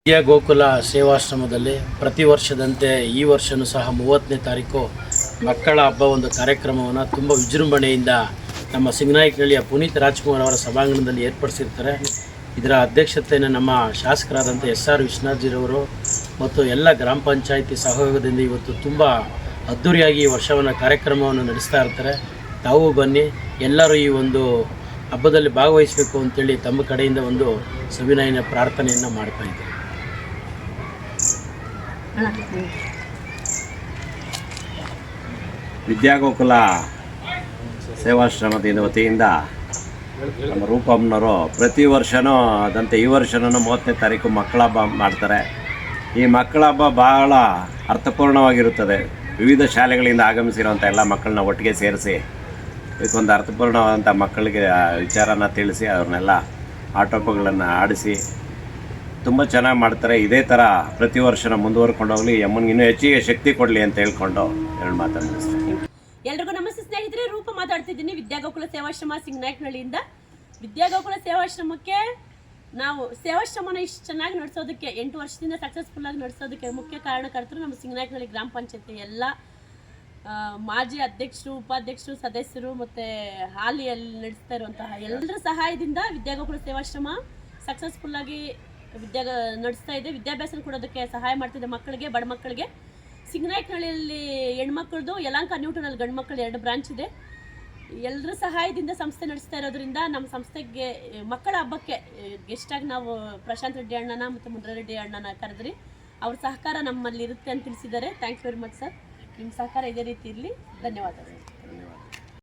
ವಿದ್ಯಾ ಗೋಕುಲ ಸೇವಾಶ್ರಮದಲ್ಲಿ ಪ್ರತಿ ವರ್ಷದಂತೆ ಈ ವರ್ಷವೂ ಸಹ 30ನೇ ತಾರೀಕು ಮಕ್ಕಳ ಹಬ್ಬ ಒಂದು ಕಾರ್ಯಕ್ರಮವನ್ನು ತುಂಬ ವಿಜೃಂಭಣೆಯಿಂದ ನಮ್ಮ ಸಿಂಗನಾಯಕನಹಳ್ಳಿಯ ಪುನೀತ್ ರಾಜ್ಕುಮಾರ್ ಅವರ ಸಭಾಂಗಣದಲ್ಲಿ ಏರ್ಪಡಿಸಿರ್ತಾರೆ. ಇದರ ಅಧ್ಯಕ್ಷತೆಯನ್ನು ನಮ್ಮ ಶಾಸಕರಾದಂಥ ಎಸ್.ಆರ್. ವಿಶ್ವನಾಥ್ಜಿರವರು ಮತ್ತು ಎಲ್ಲ ಗ್ರಾಮ ಪಂಚಾಯಿತಿ ಸಹಯೋಗದಿಂದ ಇವತ್ತು ತುಂಬ ಅದ್ಧೂರಿಯಾಗಿ ಈ ವರ್ಷವನ್ನು ಕಾರ್ಯಕ್ರಮವನ್ನು ನಡೆಸ್ತಾ ಇರ್ತಾರೆ. ತಾವು ಬನ್ನಿ, ಎಲ್ಲರೂ ಈ ಒಂದು ಹಬ್ಬದಲ್ಲಿ ಭಾಗವಹಿಸಬೇಕು ಅಂತೇಳಿ ತಮ್ಮ ಕಡೆಯಿಂದ ಒಂದು ಸವಿನಯನ ಪ್ರಾರ್ಥನೆಯನ್ನು ಮಾಡ್ತಾ ಇದ್ದಾರೆ. ವಿದ್ಯಾಗೋಕುಲ ಸೇವಾಶ್ರಮದ ವತಿಯಿಂದ ನಮ್ಮ ರೂಪಮ್ಮನವರು ಪ್ರತಿ ವರ್ಷವೂ ಅದಂತೆ ಈ ವರ್ಷನೂ 30ನೇ ತಾರೀಕು ಮಕ್ಕಳ ಹಬ್ಬ ಮಾಡ್ತಾರೆ. ಈ ಮಕ್ಕಳ ಹಬ್ಬ ಬಹಳ ಅರ್ಥಪೂರ್ಣವಾಗಿರುತ್ತದೆ. ವಿವಿಧ ಶಾಲೆಗಳಿಂದ ಆಗಮಿಸಿರುವಂಥ ಎಲ್ಲ ಮಕ್ಕಳನ್ನ ಒಟ್ಟಿಗೆ ಸೇರಿಸಿ ಇದಕ್ಕೊಂದು ಅರ್ಥಪೂರ್ಣವಾದಂಥ ಮಕ್ಕಳಿಗೆ ವಿಚಾರನ ತಿಳಿಸಿ ಅವ್ರನ್ನೆಲ್ಲ ಆಟೋಪಗಳನ್ನು ಆಡಿಸಿ ತುಂಬ ಚೆನ್ನಾಗಿ ಮಾಡ್ತಾರೆ. ಇದೇ ಥರ ಪ್ರತಿ ವರ್ಷನ ಮುಂದುವರ್ಕೊಂಡು ಹೋಗಲಿ, ಅಮ್ಮನಿಗೆ ಇನ್ನೂ ಹೆಚ್ಚಿಗೆ ಶಕ್ತಿ ಕೊಡಲಿ ಅಂತ ಹೇಳ್ಕೊಂಡು ಎರಡು ಮಾತನ್ನು ಎಲ್ರಿಗೂ ನಮಸ್ತೆ ಸ್ನೇಹಿತರೆ, ರೂಪ ಮಾತಾಡ್ತಿದ್ದೀನಿ. ವಿದ್ಯಾಗೋಕುಲ ಸೇವಾಶ್ರಮ ಸಿಂಗನಾಯಕನಹಳ್ಳಿಯಿಂದ. ವಿದ್ಯಾಗೋಕುಲ ಸೇವಾಶ್ರಮಕ್ಕೆ ನಾವು ಸೇವಾಶ್ರಮನ ಇಷ್ಟು ಚೆನ್ನಾಗಿ ನಡೆಸೋದಕ್ಕೆ 8 ವರ್ಷದಿಂದ ಸಕ್ಸಸ್ಫುಲ್ಲಾಗಿ ನಡೆಸೋದಕ್ಕೆ ಮುಖ್ಯ ಕಾರಣಕರ್ತರು ನಮ್ಮ ಸಿಂಗನಾಯಕನಹಳ್ಳಿ ಗ್ರಾಮ ಪಂಚಾಯತಿ ಎಲ್ಲ ಮಾಜಿ ಅಧ್ಯಕ್ಷರು, ಉಪಾಧ್ಯಕ್ಷರು, ಸದಸ್ಯರು ಮತ್ತು ಹಾಲಿಯಲ್ಲಿ ನಡೆಸ್ತಾ ಇರುವಂತಹ ಎಲ್ಲರ ಸಹಾಯದಿಂದ ವಿದ್ಯಾಗೋಕುಲ ಸೇವಾಶ್ರಮ ಸಕ್ಸಸ್ಫುಲ್ಲಾಗಿ ನಡೆಸ್ತಾ ಇದೆ. ವಿದ್ಯಾಭ್ಯಾಸ ಕೊಡೋದಕ್ಕೆ ಸಹಾಯ ಮಾಡ್ತಿದೆ ಮಕ್ಕಳಿಗೆ, ಬಡ ಮಕ್ಕಳಿಗೆ. ಸಿಂಗನಾಯಕನಹಳ್ಳಿಯಲ್ಲಿ ಹೆಣ್ಮಕ್ಳದ್ದು, ಯಲಹಂಕ ನ್ಯೂಟನಲ್ಲಿ ಗಂಡು ಮಕ್ಕಳು 2 ಬ್ರಾಂಚ್ ಇದೆ. ಎಲ್ಲರ ಸಹಾಯದಿಂದ ಸಂಸ್ಥೆ ನಡೆಸ್ತಾ ಇರೋದ್ರಿಂದ ನಮ್ಮ ಸಂಸ್ಥೆಗೆ ಮಕ್ಕಳ ಹಬ್ಬಕ್ಕೆ ಗೆಸ್ಟಾಗಿ ನಾವು ಪ್ರಶಾಂತ್ ರೆಡ್ಡಿ ಅಣ್ಣನ ಮತ್ತು ಮುದ್ರಾರೆಡ್ಡಿ ಅಣ್ಣನ ಕರೆದ್ರಿ. ಅವ್ರ ಸಹಕಾರ ನಮ್ಮಲ್ಲಿ ಇರುತ್ತೆ ಅಂತ ತಿಳಿಸಿದ್ದಾರೆ. Thanks very much sir. ನಿಮ್ಮ ಸಹಕಾರ ಇದೇ ರೀತಿ ಇರಲಿ. ಧನ್ಯವಾದಗಳು.